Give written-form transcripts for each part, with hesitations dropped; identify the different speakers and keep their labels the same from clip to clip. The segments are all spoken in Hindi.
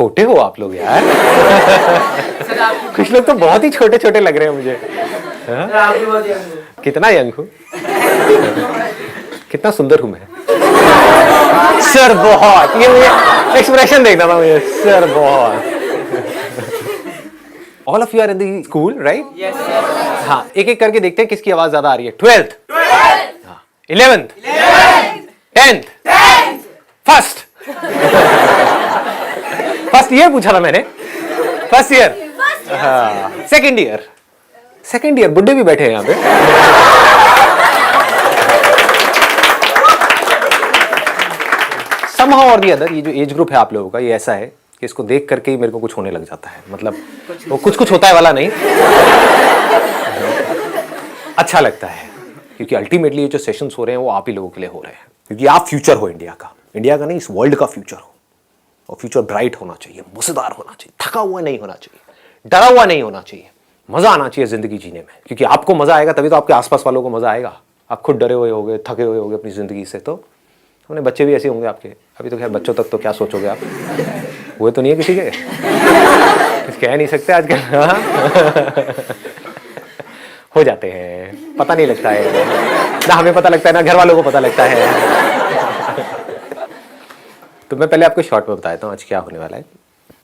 Speaker 1: छोटे हो आप लोग यार। कुछ लोग तो बहुत ही छोटे छोटे लग रहे हैं मुझे। कितना यंग हूँ, कितना सुंदर हूं मैं। सर बहुत, ये मुझे एक्सप्रेशन देखना था मुझे, सर बहुत। All of you are in the school right? हाँ, एक एक करके देखते हैं किसकी आवाज ज्यादा आ रही है। 12th, 11th, 10th, first. First year पूछा था मैंने, फर्स्ट ईयर। हाँ, सेकेंड ईयर, सेकेंड ईयर बुड्ढे भी बैठे हैं यहाँ पे। Somehow or the other, ये जो एज ग्रुप है आप लोगों का, ये ऐसा है कि इसको देख करके ही मेरे को कुछ होने लग जाता है। मतलब वो कुछ होता है वाला नहीं, अच्छा लगता है, क्योंकि अल्टीमेटली ये जो सेशंस हो रहे हैं वो आप ही लोगों के लिए हो रहे हैं, क्योंकि आप फ्यूचर हो इंडिया का नहीं, इस वर्ल्ड का फ्यूचर हो। और फ्यूचर ब्राइट होना चाहिए, मजेदार होना चाहिए, थका हुआ नहीं होना चाहिए, डरा हुआ नहीं होना चाहिए, मजा आना चाहिए जिंदगी जीने में, क्योंकि आपको मजा आएगा तभी तो आपके आसपास वालों को मजा आएगा। आप खुद डरे हुए होगे, थके हुए होगे अपनी जिंदगी से, तो अपने बच्चे भी ऐसे होंगे आपके। अभी तो खैर बच्चों तक तो क्या सोचोगे आप, हुए तो नहीं है किसी के, कह नहीं सकते आजकल। हो जाते हैं, पता नहीं लगता है ना, हमें पता लगता है ना घर वालों को पता लगता है। तो मैं पहले आपको शॉर्ट में बता देता हूँ आज क्या होने वाला है।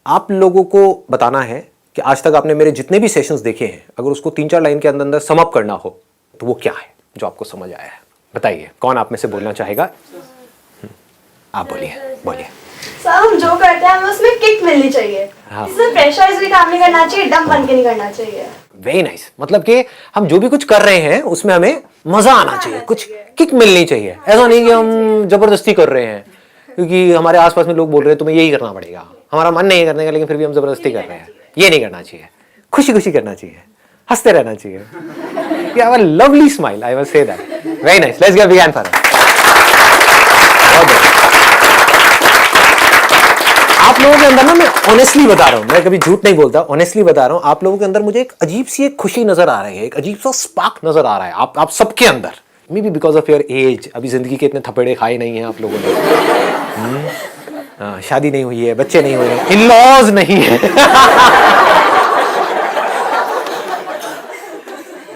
Speaker 1: आप लोगों को बताना है कि आज तक आपने मेरे जितने भी सेशंस देखे हैं, अगर उसको 3-4 लाइन के अंदर अंदर सम अप करना हो तो वो क्या है जो आपको समझ आया है। बताइए, कौन आप में से बोलना चाहेगा? आप बोलिए।
Speaker 2: सर, हम जो करते हैं हमें उसमें किक मिलनी चाहिए।
Speaker 1: हाँ।
Speaker 2: इसमें प्रेशराइज भी काम नहीं करना चाहिए, डम बन के नहीं करना चाहिए।
Speaker 1: Very nice. मतलब कि हम जो भी कुछ कर रहे हैं उसमें हमें मजा आना चाहिए, कुछ किक मिलनी चाहिए। ऐसा नहीं कि हम जबरदस्ती कर रहे हैं क्योंकि हमारे आसपास में लोग बोल रहे हैं तुम्हें यही करना पड़ेगा, हमारा मन नहीं करने का, लेकिन फिर भी हम जबरदस्ती कर रहे हैं। ये नहीं करना चाहिए, खुशी खुशी करना चाहिए, हंसते रहना चाहिए। You have a lovely smile, I must say that. Very nice. Let's give a big hand for her. आप लोगों के अंदर ना, मैं ऑनेस्टली बता रहा हूँ, मैं कभी झूठ नहीं बोलता, ऑनेस्टली बता रहा हूँ, आप लोगों के अंदर मुझे एक अजीब सी एक खुशी नजर आ रही है, एक अजीब सा स्पार्क नजर आ रहा है आप सबके अंदर। May be because of your age, अभी जिंदगी के इतने थपेड़े खाए नहीं हैं आप लोगों ने। शादी नहीं हुई है, बच्चे नहीं हुए हैं, इन लॉज नहीं है।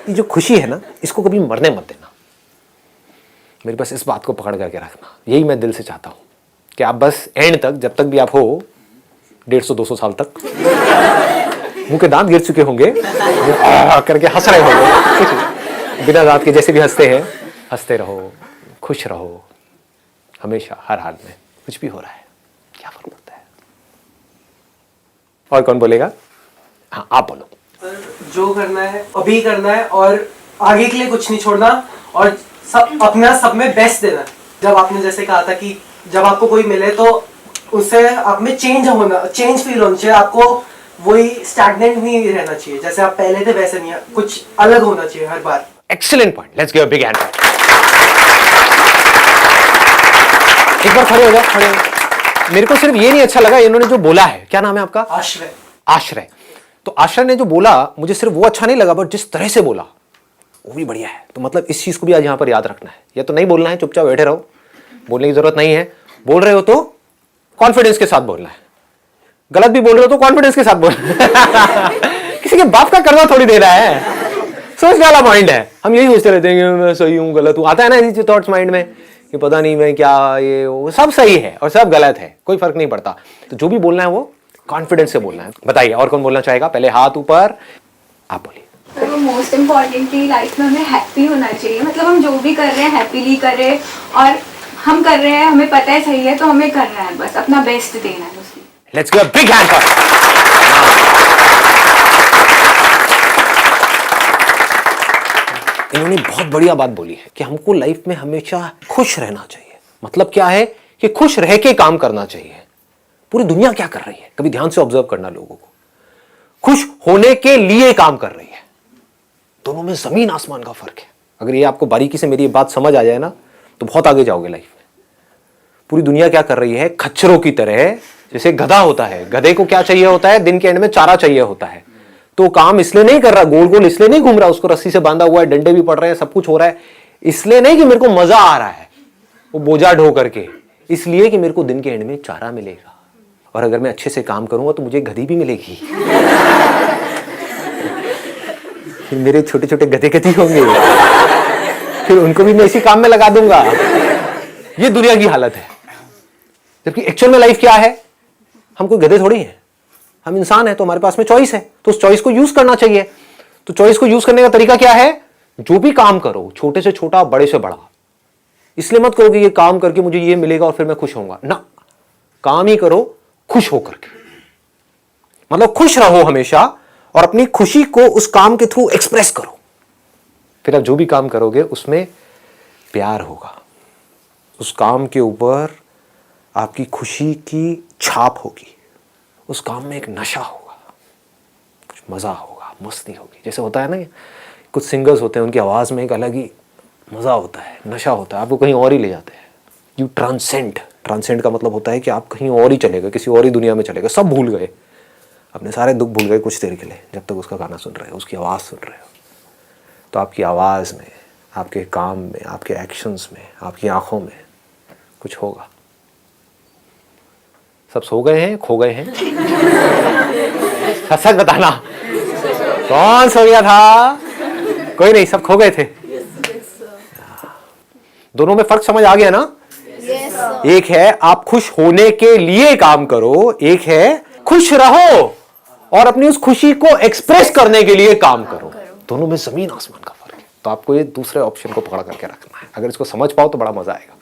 Speaker 1: ये जो खुशी है ना, इसको कभी मरने मत देना। मेरे पास इस बात को पकड़ करके रखना, यही मैं दिल से चाहता हूं कि आप बस एंड तक, जब तक भी आप हो 150-200 साल तक, मुंह के दांत गिर चुके होंगे, करके हंस रहे होंगे बिना दांत के, जैसे भी हंसते हैं, हंसते रहो, खुश रहो हमेशा, हर हाल में। कुछ भी हो रहा है, क्या फर्क पड़ता है। और कौन बोलेगा? हाँ, आप बोलो।
Speaker 3: जो करना है अभी करना है और आगे के लिए कुछ नहीं छोड़ना, और अपना सब में बेस्ट देना। जब आपने जैसे कहा था कि जब आपको कोई मिले तो उससे आप में चेंज फील होना चाहिए, आपको वही स्टैग्नेंट नहीं रहना चाहिए, जैसे आप पहले थे वैसे नहीं, कुछ अलग होना चाहिए हर बार।
Speaker 1: Excellent point, let's give a big hand. एक बार खड़े हो जाओ, खड़े हो। मेरे को सिर्फ ये नहीं अच्छा लगा इन्होंने जो बोला है, क्या नाम है आपका? आश्रय। तो आश्रय ने जो बोला, मुझे सिर्फ वो अच्छा नहीं लगा, बट जिस तरह से बोला वो भी बढ़िया है। तो मतलब इस चीज को भी आज यहाँ पर याद रखना है, या तो नहीं बोलना है, चुपचाप बैठे रहो, बोलने की जरूरत नहीं है। बोल रहे हो तो कॉन्फिडेंस के साथ बोलना है, गलत भी बोल रहे हो तो कॉन्फिडेंस के साथ बोलना है। किसी के बाप का करना थोड़ी देना है, सोच वाला माइंड है। हम यही सोचते रहते हैं कि मैं सही हूँ, गलत हूँ, आता है ना ऐसी थॉट्स माइंड में कि पता नहीं मैं क्या, ये वो सब सही है और सब गलत है, कोई फर्क नहीं पड़ता। तो जो भी बोलना है वो कॉन्फिडेंस से बोलना है। बताइए, और कौन बोलना चाहेगा? पहले हाथ ऊपर, आप बोलिए।
Speaker 4: तो मोस्ट इम्पॉर्टेंटली लाइफ में हमें हैप्पी होना चाहिए, मतलब हम जो भी कर रहे हैं हैप्पीली करें, और हम कर रहे हैं, हमें पता है सही है तो हमें करना है, बस अपना बेस्ट देना है उसमें।
Speaker 1: Let's give a big hand for. इन्होंने बहुत बढ़िया बात बोली है कि हमको लाइफ में हमेशा खुश रहना चाहिए। मतलब क्या है कि खुश रह के काम करना चाहिए। पूरी दुनिया क्या कर रही है, कभी ध्यान से ऑब्जर्व करना, लोगों को खुश होने के लिए काम कर रही है। दोनों में जमीन आसमान का फर्क है। अगर ये आपको बारीकी से मेरी बात समझ आ जाए ना, तो बहुत आगे जाओगे लाइफ में। पूरी दुनिया क्या कर रही है, खच्चरों की तरह, जैसे गधा होता है, गधे को क्या चाहिए होता है, दिन के एंड में चारा चाहिए होता है। तो काम इसलिए नहीं कर रहा, गोल गोल इसलिए नहीं घूम रहा, उसको रस्सी से बांधा हुआ है, डंडे भी पड़ रहे हैं, सब कुछ हो रहा है, इसलिए नहीं कि मेरे को मजा आ रहा है वो बोझा ढो करके, इसलिए कि मेरे को दिन के एंड में चारा मिलेगा। और अगर मैं अच्छे से काम करूंगा तो मुझे गधी भी मिलेगी। फिर मेरे छोटे छोटे गधे गधी होंगे, फिर उनको भी मैं इसी काम में लगा दूंगा। ये दुनिया की हालत है। जबकि एक्चुअल में लाइफ क्या है? हम कोई गधे थोड़ी हैं, हम इंसान हैं, तो हमारे पास में चॉइस है, तो उस चॉइस को यूज करना चाहिए। तो चॉइस को यूज करने का तरीका क्या है? जो भी काम करो, छोटे से छोटा, बड़े से बड़ा, इसलिए मत करो कि ये काम करके मुझे ये मिलेगा और फिर मैं खुश होऊंगा ना। काम ही करो खुश होकर के, मतलब खुश रहो हमेशा और अपनी खुशी को उस काम के थ्रू एक्सप्रेस करो। फिर आप जो भी काम करोगे उसमें प्यार होगा, उस काम के ऊपर आपकी खुशी की छाप होगी, उस काम में एक नशा होगा, कुछ मजा होगा, मस्ती होगी। जैसे होता है ना, कुछ सिंगर्स होते हैं, उनकी आवाज में एक अलग ही मजा होता है, नशा होता है, आपको कहीं और ही ले जाते हैं। You transcend. ट्रांसेंड का मतलब होता है कि आप कहीं और ही चले गए, किसी और ही दुनिया में चले गए, सब भूल गए, अपने सारे दुख भूल गए कुछ देर के लिए, जब तक उसका गाना सुन रहे हो, उसकी आवाज़ सुन रहे हो। तो आपकी आवाज़ में, आपके काम में, आपके एक्शंस में, आपकी आंखों में कुछ होगा। सब सो गए हैं, खो गए हैं? सच बताना, कौन सो गया था? कोई नहीं, सब खो गए थे। दोनों में फर्क समझ आ गया ना? एक है आप खुश होने के लिए काम करो, एक है खुश रहो और अपनी उस खुशी को एक्सप्रेस करने के लिए काम करो। दोनों में जमीन आसमान का फर्क है। तो आपको ये दूसरे ऑप्शन को पकड़ करके रखना है। अगर इसको समझ पाओ तो बड़ा मजा आएगा,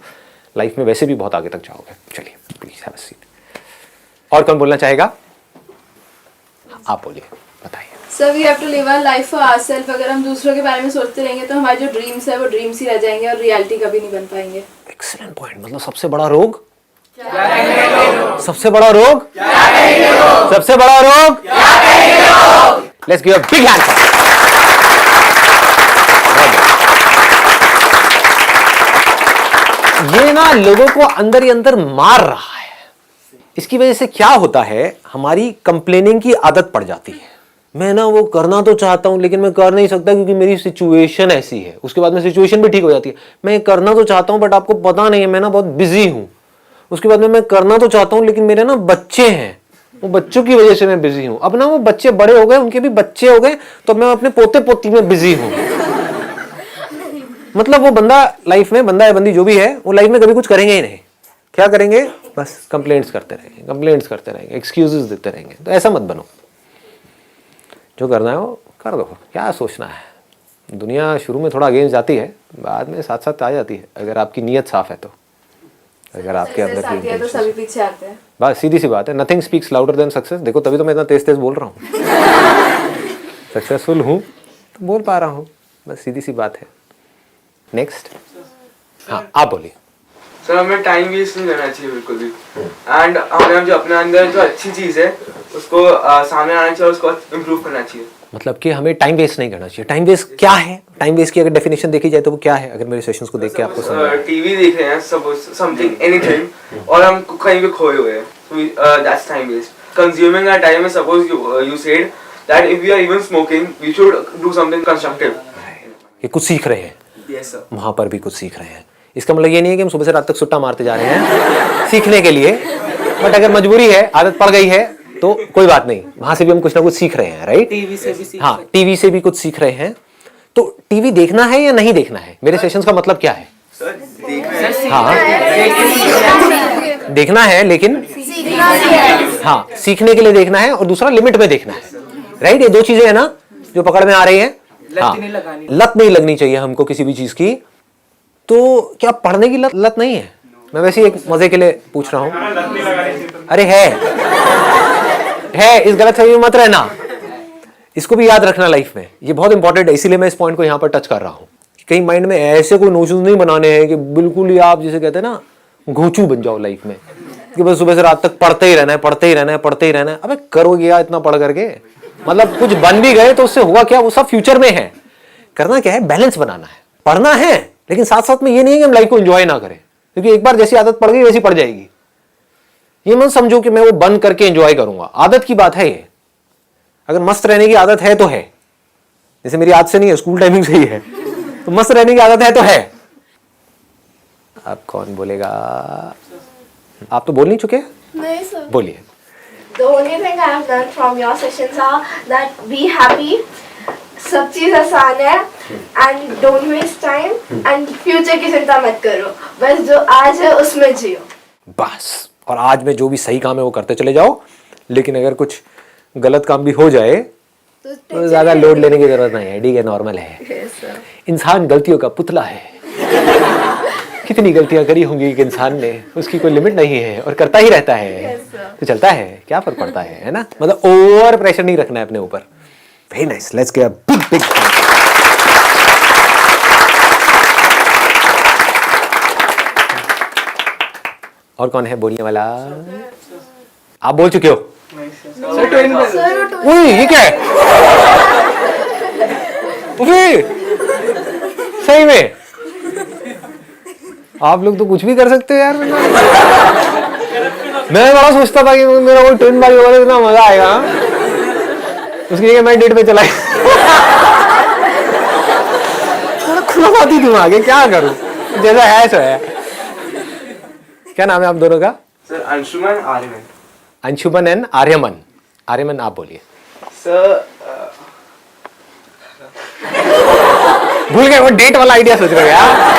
Speaker 1: लाइफ में वैसे भी बहुत आगे तक जाओगे। चलिए प्लीज हैव अ सीट। और कौन बोलना चाहेगा? आप बोलिए, बताइए।
Speaker 5: Sir we have to live our life for ourselves. अगर हम दूसरों के बारे में सोचते रहेंगे तो हमारे जो ड्रीम्स है वो ड्रीम्स ही रह जाएंगे और रियलिटी कभी नहीं बन पाएंगे।
Speaker 1: Excellent point. मतलब सबसे बड़ा रोग, सबसे बड़ा रोग, सबसे बड़ा रोग, let's give a big hand for. ये ना लोगों को अंदर ही अंदर मार रहा है। इसकी वजह से क्या होता है, हमारी कंप्लेनिंग की आदत पड़ जाती है। मैं ना वो करना तो चाहता हूं लेकिन मैं कर नहीं सकता क्योंकि मेरी सिचुएशन ऐसी है। उसके बाद में सिचुएशन भी ठीक हो जाती है। मैं करना तो चाहता हूं बट आपको पता नहीं है मैं ना बहुत बिजी हूं। उसके बाद में मैं करना तो चाहता हूं लेकिन मेरे ना बच्चे हैं, वो बच्चों की वजह से मैं बिजी हूं। अब ना वो बच्चे बड़े हो गए, उनके भी बच्चे हो गए, तो मैं अपने पोते पोती में बिजी हूं। मतलब वो बंदा लाइफ में, बंदा या बंदी जो भी है, वो लाइफ में कभी कुछ करेंगे ही नहीं। क्या करेंगे? बस कंप्लेंट्स करते रहेंगे, कंप्लेंट्स करते रहेंगे, एक्सक्यूजेस देते रहेंगे। तो ऐसा मत बनो। जो करना है वो कर दो, क्या सोचना है। दुनिया शुरू में थोड़ा अगेंस्ट जाती है, बाद में साथ साथ आ जाती है, अगर आपकी नीयत साफ है तो। अगर आपके अंदर की
Speaker 5: तो सभी पीछे आते हैं।
Speaker 1: बस सीधी सी बात है, nothing speaks louder than success. देखो तभी तो मैं इतना तेज तेज बोल रहा हूँ। सक्सेसफुल हूँ तो बोल पा रहा हूँ, बस सीधी सी बात है। नेक्स्ट, हाँ आप बोलिए।
Speaker 6: सर हमें टाइम वेस्ट नहीं करना चाहिए बिल्कुल भी। एंड हमें जो अपने अंदर जो अच्छी चीज़ है उसको सामने आना चाहिए, उसको इम्प्रूव करना चाहिए। मतलब
Speaker 1: कि हमें टाइम वेस्ट नहीं करना चाहिए। टाइम वेस्ट क्या है? टाइम वेस्ट की अगर डेफिनेशन देखी जाए तो वो क्या है? अगर मेरे सेशंस को देख के आपको समझ,
Speaker 6: टीवी देख रहे हैं, सपोज समथिंग एनीथिंग, और हम कहीं पे खोए हुए हैं, that's time waste. Consuming our time है, suppose you said that if we are even smoking we should do something constructive.
Speaker 1: ये कुछ सीख रहे हैं,
Speaker 6: यस सर,
Speaker 1: वहां पर भी कुछ सीख रहे हैं। इसका मतलब ये नहीं है कि हम सुबह से रात तक सुट्टा मारते जा रहे हैं सीखने के लिए, बट अगर मजबूरी है, आदत पड़ गई है तो कोई बात नहीं, वहां से भी हम कुछ ना कुछ सीख रहे हैं। राइट?
Speaker 3: टीवी से भी सीख
Speaker 1: हाँ, टीवी से भी कुछ सीख रहे हैं। तो टीवी देखना है या नहीं देखना है? मेरे सेशंस का मतलब क्या है?
Speaker 6: सर देखना है।
Speaker 1: हाँ, देखना है लेकिन हाँ, सीखने के लिए देखना है और दूसरा लिमिट में देखना है। राइट? ये दो चीजें है ना जो पकड़ में आ रही है। हाँ, लत नहीं लगनी चाहिए हमको किसी भी चीज की। तो क्या पढ़ने की लत नहीं है? मैं वैसे एक मजे के लिए पूछ रहा हूँ। अरे है, इस गलत फहमी में मत रहना। इसको भी याद रखना लाइफ में, ये बहुत इंपॉर्टेंट है। इसीलिए मैं इस पॉइंट को यहाँ पर टच कर रहा हूँ। कहीं माइंड में ऐसे कोई नोशंस नहीं बनाने हैं कि बिल्कुल ही आप जिसे कहते हैं ना घोंचू बन जाओ लाइफ में, कि बस सुबह से रात तक पढ़ते ही रहना है, पढ़ते ही रहना है, पढ़ते ही रहना है। अबे करोगे क्या इतना पढ़ करके? मतलब कुछ बन भी गए तो उससे होगा क्या? वो सब फ्यूचर में है। करना क्या है? बैलेंस बनाना है। पढ़ना है लेकिन साथ साथ में ये नहीं है कि हम लाइफ को एंजॉय ना करें, क्योंकि एक बार जैसी आदत पड़ गई वैसी पड़ जाएगी। ये मत समझो कि मैं वो बंद करके एंजॉय करूंगा। आदत की बात है ये। अगर मस्त रहने की आदत है तो है, जैसे मेरी आदत से नहीं है, स्कूल टाइमिंग से ही है, तो मस्त रहने की आदत है तो है। अब कौन बोलेगा? आप तो बोल नहीं चुके?
Speaker 2: नहीं सर।
Speaker 1: बोलिए।
Speaker 2: The only thing I have learned from your sessions are that be happy. सब चीज आसान है and don't waste time and future की चिंता मत करो, बस जो आज है उसमें जियो.
Speaker 1: बस, और आज में जो भी सही काम है वो करते चले जाओ, लेकिन अगर कुछ गलत काम भी हो जाए तो ज्यादा लोड लेने की जरूरत नहीं है, ठीक है, नॉर्मल है. इंसान गलतियों का पुतला है. कितनी गलतियां करी होंगी कि इंसान ने, उसकी कोई लिमिट नहीं है और करता ही रहता है. तो चलता है, क्या फर्क पड़ता है ना. मतलब ओवर प्रेशर नहीं रखना है अपने ऊपर. Very nice, let's give a big big. और कौन है बोलने वाला? आप बोल चुके हो. उई, ये क्या है? उई, सही में आप लोग तो कुछ भी कर सकते हो यार. मैं बड़ा सोचता था कि मेरा वो ट्विन भाई होगा, इतना मजा आएगा. उसकी जगह मैं डेट पे चला खुलाती दिमाग है, क्या करूं, जैसा है सो है. क्या नाम है आप दोनों का?
Speaker 6: सर अंशुमन आर्यमन.
Speaker 1: अंशुमन एंड आर्यमन. आर्यमन आप बोलिए.
Speaker 6: सर
Speaker 1: भूल गए वो डेट वाला आइडिया सोच रहे हो यार.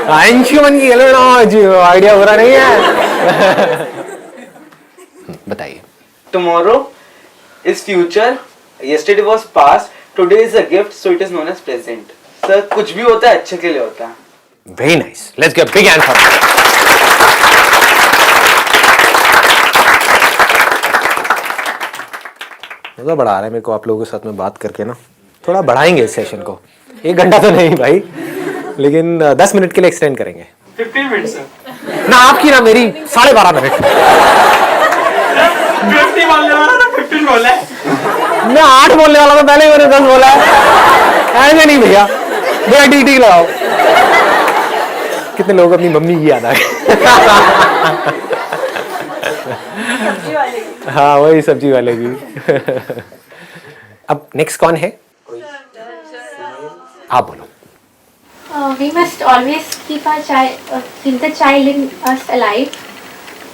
Speaker 1: अंशुमन की आइडिया हो रहा नहीं है. बताइए.
Speaker 6: tomorrow is future, yesterday was past, today is a gift, so it is known as present. Sir कुछ भी होता है अच्छे के लिए होता है.
Speaker 1: Very nice, let's give big hand for. मजा बड़ा आ रहा है मेरे को आप लोगों के साथ में बात करके ना. थोड़ा बढ़ाएंगे इस सेशन को, 1 घंटा तो नहीं भाई, लेकिन 10 मिनट के लिए एक्सटेंड करेंगे.
Speaker 6: 15 मिनट सर.
Speaker 1: ना आपकी ना मेरी 12.5 मिनट.
Speaker 6: 50 बोलने वाला था, 15 बोला है.
Speaker 1: मैं 8 बोलने वाला था, पहले ही मैंने 10 बोला है. ऐसे नहीं भैया, भैया टी लगाओ. कितने लोग अपनी मम्मी की याद आ गई. हाँ वही सब्जी वाले की. अब नेक्स्ट कौन है? आप बोलो.
Speaker 7: We must always keep the child in us alive,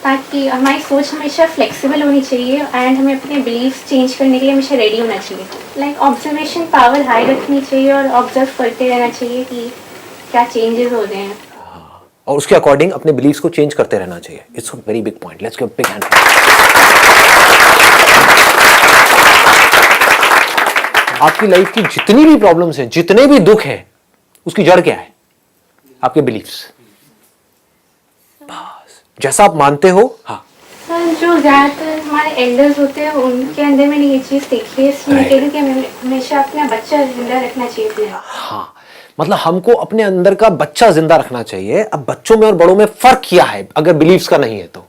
Speaker 7: ताकि हमारी सोच हमेशा फ्लेक्सिबल होनी चाहिए एंड हमें अपने बिलीव्स चेंज करने के लिए हमेशा रेडी होना चाहिए. लाइक ऑब्जर्वेशन पावर हाई रखनी चाहिए और ऑब्जर्व करते रहना चाहिए कि क्या चेंजेस हो रहे हैं,
Speaker 1: और उसके अकॉर्डिंग अपने बिलीव्स को चेंज करते रहना चाहिए. It's a very big point. Let's give big hand. आपकी लाइफ की जितनी भी प्रॉब्लम्स हैं, जितने भी दुख हैं, उसकी जड़ क्या है? आपके बिलीव्स. बस जैसा आप मानते हो. हाँ
Speaker 7: जो ज़्यादातर हमारे एल्डर्स होते हैं उनके अंदर मैंने ये चीज़ देखी है, इसलिए मैं कह रही हूँ कि हमें हमेशा अपना बच्चा जिंदा रखना चाहिए अपने.
Speaker 1: हाँ, मतलब हमको अपने अंदर का बच्चा जिंदा रखना चाहिए. अब बच्चों में और बड़ों में फर्क क्या है अगर बिलीव्स का नहीं है तो?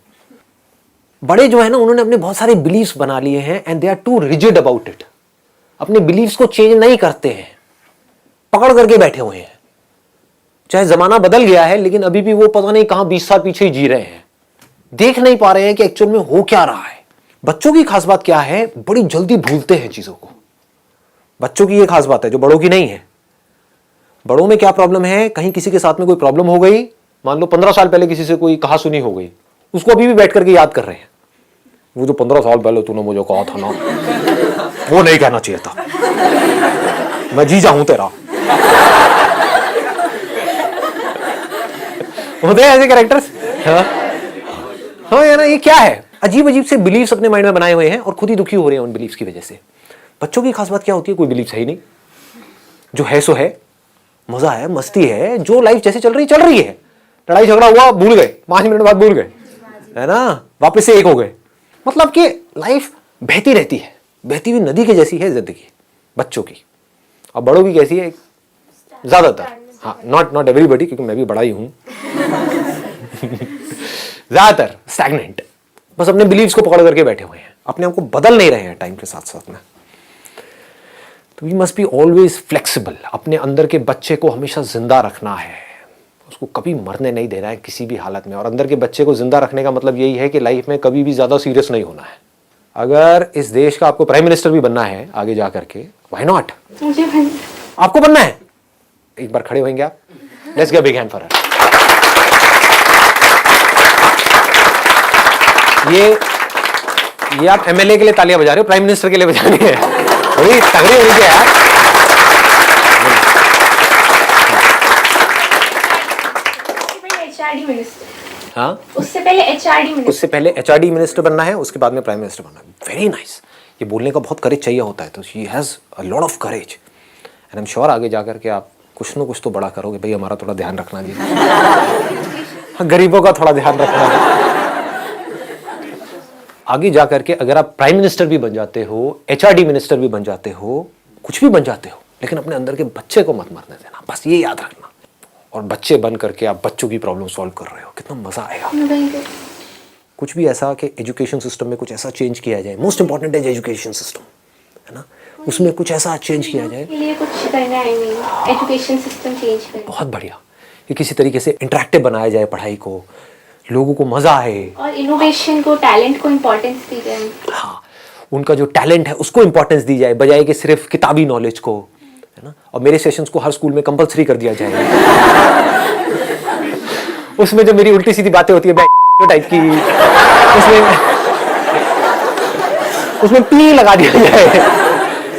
Speaker 1: बड़े जो है ना, उन्होंने अपने बहुत सारे बिलीव्स बना लिए हैं and they are too rigid about it. अपने बिलीव्स को चेंज नहीं करते हैं, पकड़ करके बैठे हुए हैं. चाहे जमाना बदल गया है, लेकिन अभी भी वो पता नहीं कहां 20 साल पीछे ही जी रहे हैं. देख नहीं पा रहे हैं कि एक्चुअल में हो क्या रहा है. बच्चों की खास बात क्या है? बड़ी जल्दी भूलते हैं चीजों को. बच्चों की ये खास बात है जो बड़ों की नहीं है. बड़ों में क्या प्रॉब्लम है? कहीं किसी के साथ में कोई प्रॉब्लम हो गई, मान लो 15 साल पहले किसी से कोई कहा सुनी हो गई, उसको अभी भी बैठ करके याद कर रहे हैं. वो जो 15 साल पहले तूने मुझे कहा था ना, वो नहीं कहना चाहिए था, मैं जीजा हूं तेरा. होते हैं ऐसे कैरेक्टर्स. हाँ यार, ये क्या है? अजीब अजीब से बिलीव्स अपने माइंड में बनाए हुए हैं और खुद ही दुखी हो रहे हैं उन बिलीव्स की वजह से. बच्चों की खास बात क्या होती है? कोई बिलीव्स है ही नहीं. जो है सो है, मजा है, मस्ती है, जो लाइफ जैसे चल रही है. लड़ाई झगड़ा हुआ, भूल गए, 5 मिनट बाद भूल गए, है ना, वापस से एक हो गए. मतलब कि लाइफ बहती रहती है, बहती हुई नदी के जैसी है जिंदगी बच्चों की. और बड़ों की कैसी है? ज्यादातर, हाँ, नॉट एवरीबॉडी, क्योंकि मैं भी बड़ा ही हूं. ज्यादातर स्टैग्नेंट, बस अपने बिलीव्स को पकड़ करके बैठे हुए हैं, अपने आप को बदल नहीं रहे हैं टाइम के साथ साथ में. तो we must be always flexible. अपने अंदर के बच्चे को हमेशा जिंदा रखना है, उसको कभी मरने नहीं देना है किसी भी हालत में. और अंदर के बच्चे को जिंदा रखने का मतलब यही है कि लाइफ में कभी भी ज्यादा सीरियस नहीं होना है. अगर इस देश का आपको प्राइम मिनिस्टर भी बनना है आगे जा करके, व्हाई नॉट?
Speaker 7: मुझे
Speaker 1: आपको बनना है. एक बार खड़े होंगे आप. Let's give big hand for her. ये आप एमएलए के लिए तालियां बजा रहे हो, प्राइम मिनिस्टर के लिए बजानी है, थोड़ी तगड़ी होनी चाहिए यार।
Speaker 7: HRD मिनिस्टर,
Speaker 1: हाँ,
Speaker 7: उससे पहले HRD मिनिस्टर।
Speaker 1: उससे पहले HRD मिनिस्टर बनना है, उसके बाद में प्राइम मिनिस्टर बनना है। Very nice. ये बोलने का बहुत करेज चाहिए होता है, तो she has a lot of courage and I am sure आगे जाकर के आप कुछ ना कुछ तो बड़ा करोगे। भाई हमारा थोड़ा ध्यान रखना जी, गरीबों का थोड़ा ध्यान रखना। आगे जाकर के अगर आप प्राइम मिनिस्टर भी बन जाते हो, HRD मिनिस्टर भी बन जाते हो, कुछ भी बन जाते हो, लेकिन अपने अंदर के बच्चे को मत मरने देना, बस ये याद रखना। और बच्चे बन करके आप बच्चों की प्रॉब्लम सॉल्व कर रहे हो, कितना मजा आएगा। कुछ भी ऐसा कि एजुकेशन सिस्टम में कुछ ऐसा चेंज किया जाए, मोस्ट इंपॉर्टेंट है एजुकेशन सिस्टम, है ना, उसमें कुछ ऐसा चेंज किया जाए।
Speaker 7: के लिए कुछ करना है, एजुकेशन सिस्टम चेंज करना।
Speaker 1: बहुत बढ़िया, कि किसी तरीके से इंटरेक्टिव बनाया जाए पढ़ाई को, लोगों को मजा आए,
Speaker 7: और इनोवेशन को, टैलेंट को इम्पोर्टेंस दी जाए।
Speaker 1: हाँ, उनका जो टैलेंट है उसको इंपॉर्टेंस दी जाए, बजाय कि सिर्फ किताबी नॉलेज को, है ना। और मेरे सेशंस को हर स्कूल में कंपलसरी कर दिया जाए। उसमें जो मेरी उल्टी सीधी बातें होती है टाइप की, उसमें पी लगा दिया जाए,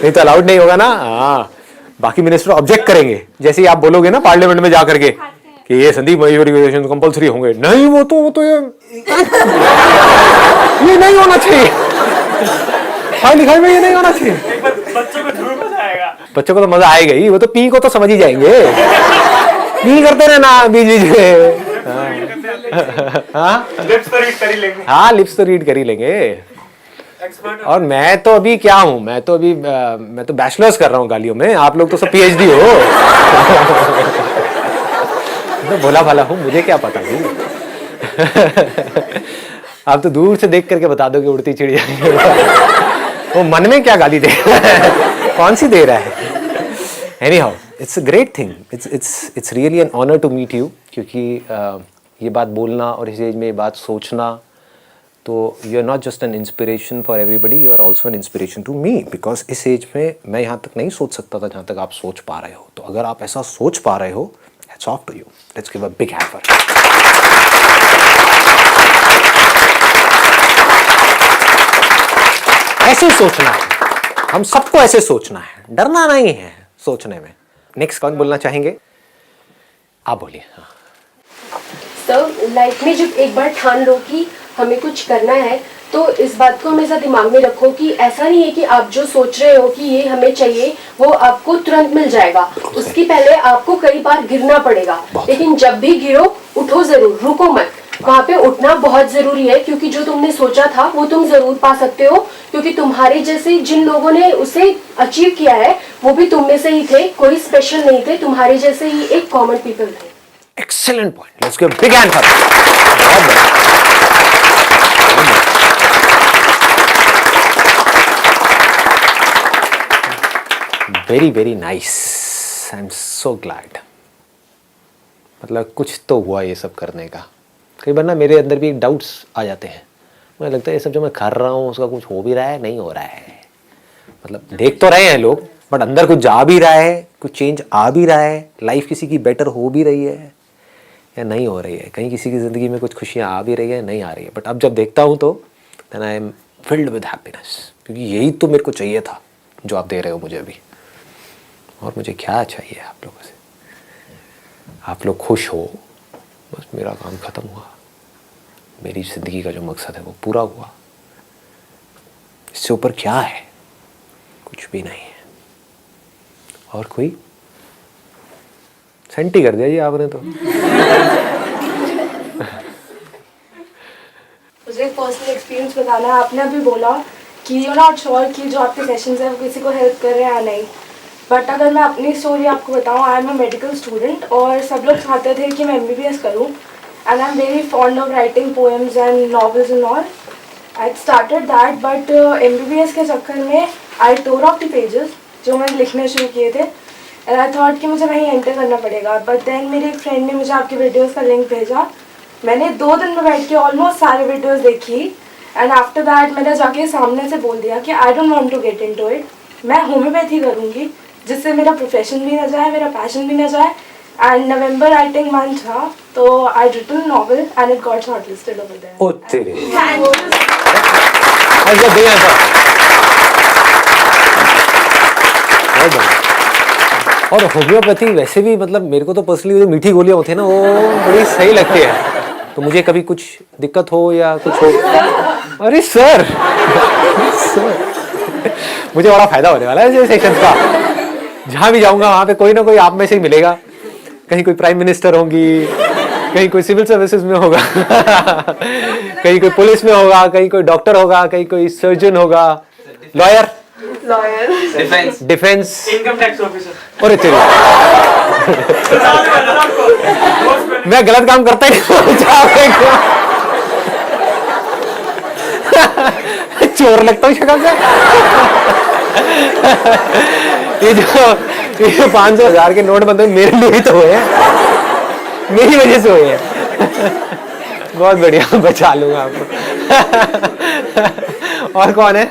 Speaker 1: नहीं तो अलाउड नहीं होगा ना। हाँ, बाकी मिनिस्टर ऑब्जेक्ट करेंगे, जैसे ही आप बोलोगे ना पार्लियामेंट में जाकर के कि ये संदीप मयूरी कंपलसरी होंगे, नहीं वो तो ये नहीं होना चाहिए, पढ़ाई लिखाई में ये नहीं होना चाहिए।
Speaker 3: बच्चों को जरूर मजा आएगा,
Speaker 1: बच्चों को तो मजा आएगा ही, वो तो पी को तो समझ ही जाएंगे, पी करते रहना बीच बीच में। हाँ,
Speaker 3: लिप्स तो रीड कर ही लेंगे।
Speaker 1: हाँ, लिप्स तो रीड कर ही लेंगे। और मैं तो अभी क्या हूँ, मैं तो बैचलर्स कर रहा हूँ गालियों में, आप लोग तो सब PhD हो। तो भोला भाला हूँ, मुझे क्या पता भाई। आप तो दूर से देख करके बता दो कि उड़ती चिड़िया। वो मन में क्या गाली दे कौन सी दे रहा है। Anyhow, it's a great thing. It's really an honor to meet you, क्योंकि ये बात बोलना और इस एज में ये बात सोचना, तो you are not just an inspiration for everybody, you are also an inspiration to me, because इस एज में मैं यहाँ तक नहीं सोच सकता था जहाँ तक आप सोच पा रहे हो। तो अगर आप ऐसा सोच पा रहे हो, hats off to you, let's give a big hand for it. ऐसे सोचना है, हम सबको ऐसे सोचना है, डरना नहीं है सोचने में। नेक्स्ट कौन बोलना चाहेंगे? आप बोलिए। हाँ।
Speaker 8: तो लाइफ में जब एक बार ठान लो कि हमें कुछ करना है, तो इस बात को हमेशा दिमाग में रखो कि ऐसा नहीं है कि आप जो सोच रहे हो कि ये हमें चाहिए वो आपको तुरंत मिल जाएगा। उसके पहले आपको कई बार गिरना पड़ेगा, लेकिन जब भी गिरो उठो जरूर, रुको मत। वहाँ पे उठना बहुत जरूरी है, क्योंकि जो तुमने सोचा था वो तुम जरूर पा सकते हो, क्योंकि तुम्हारे जैसे जिन लोगों ने उसे अचीव किया है वो भी तुम में से ही थे, कोई स्पेशल नहीं थे, तुम्हारे जैसे ही एक कॉमन पीपल थे।
Speaker 1: Excellent point, let's give big hand for very very nice, I am so glad. मतलब कुछ तो हुआ ये सब करने का। कई बार ना मेरे अंदर भी एक डाउट्स आ जाते हैं, मुझे लगता है ये सब जो मैं कर रहा हूँ उसका कुछ हो भी रहा है, नहीं हो रहा है। मतलब देख तो रहे हैं लोग, बट अंदर कुछ जा भी रहा है, कुछ चेंज आ भी रहा है, लाइफ किसी की बेटर हो भी रही है या नहीं हो रही है, कहीं किसी की ज़िंदगी में कुछ खुशियाँ आ भी रही है, नहीं आ रही है। बट अब जब देखता हूँ तो then I am filled with happiness, क्योंकि यही तो मेरे को चाहिए था जो आप दे रहे हो मुझे अभी। और मुझे क्या चाहिए आप लोगों से? आप लोग खुश हो, बस मेरा काम ख़त्म हुआ, मेरी ज़िंदगी का जो मकसद है वो पूरा हुआ। इससे ऊपर क्या है? कुछ भी नहीं है। और कोई सेंटी कर दिया जी आपने तो।
Speaker 2: मुझे एक पर्सनल एक्सपीरियंस बताना है। आपने अभी बोला कि यू नॉट श्योर कि जो आपके सेशंस है वो किसी को हेल्प कर रहे हैं या नहीं, बट अगर मैं अपनी स्टोरी आपको बताऊँ, I am a medical student और सब लोग चाहते थे कि मैं MBBS करूँ, and I am very fond of writing poems and novels and all. I started that, but MBBS के चक्कर में आई टोर ऑफ द पेजेस जो मैंने लिखने शुरू किए थे, एंड आई थॉट कि मुझे वहीं एंटर करना पड़ेगा। बट देन मेरी एक फ्रेंड ने मुझे आपके वीडियोज़ का लिंक भेजा, मैंने 2 दिन में बैठ के ऑलमोस्ट सारे वीडियोज़ देखी, एंड आफ्टर दैट मैंने जाके सामने से बोल दिया कि I don't want to get into it, मैं होम्योपैथी करूँगी, जिससे मेरा प्रोफेशन भी ना जाए, मेरा पैशन भी ना जाए। एंड नवंबर राइटिंग मंथ था, तो I written novel and it got shortlisted over there.
Speaker 1: ओ तेरे, Let's get big hands up. बहुत बढ़िया। और होम्योपैथी वैसे भी मतलब मेरे को तो पर्सनली जो मीठी गोलियां होती है ना वो बड़ी सही लगती है। तो मुझे कभी कुछ दिक्कत हो या कुछ हो, अरे सर मुझे बड़ा फायदा होने वाला है सेशंस का। जहां भी जाऊंगा वहां पे कोई ना कोई आप में से ही मिलेगा। कहीं कोई प्राइम मिनिस्टर होंगी, कहीं कोई सिविल सर्विसेज में होगा कहीं कोई पुलिस में होगा, कहीं कोई डॉक्टर होगा, कहीं कोई सर्जन होगा, lawyer, defence,
Speaker 3: income tax officer.
Speaker 1: और तेरी मैं गलत काम करता ही नहीं चोर लगता हूँ शक्ल से। ये जो 500,000 के नोट बनते मेरे लिए ही तो हुए हैं, मेरी वजह से हुए हैं। बहुत बढ़िया, बचा लूंगा आपको। और कौन है?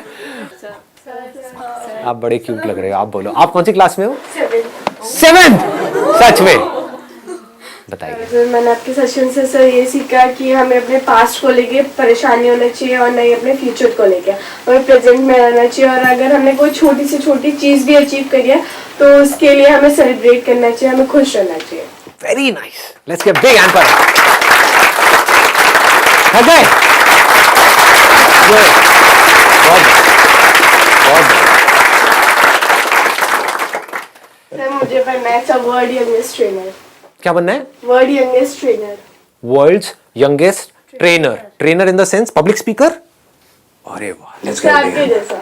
Speaker 1: आप बड़े क्यूट लग रहे हो। आप बोलो, आप कौन सी क्लास में हो? 7th। सच में बताइए।
Speaker 2: सर मैंने आपके सेशन से सर ये सीखा कि हमें अपने पास्ट को लेके परेशानी होना चाहिए और नहीं अपने फ्यूचर को लेके, हमें प्रेजेंट में रहना चाहिए। और अगर हमने कोई छोटी से छोटी चीज़ भी अचीव करी है तो उसके लिए हमें सेलिब्रेट करना चाहिए, हमें खुश रहना चाहिए।
Speaker 1: Very nice, let's give big hand for him. बहुत
Speaker 2: सर मुझे बनना है वर्ल्ड यंगेस्ट ट्रेनर।
Speaker 1: क्या बनना है?
Speaker 2: World youngest trainer.
Speaker 1: World's youngest trainer. Trainer in the sense public speaker? अरे वाह, लेट्स गिव
Speaker 2: आपके जैसा।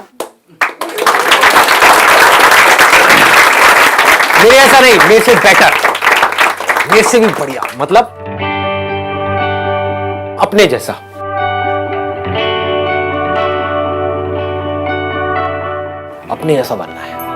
Speaker 1: मेरे ऐसा नहीं, मेरे से बेटर, मेरे से भी बढ़िया, मतलब अपने जैसा। अपने जैसा बनना है।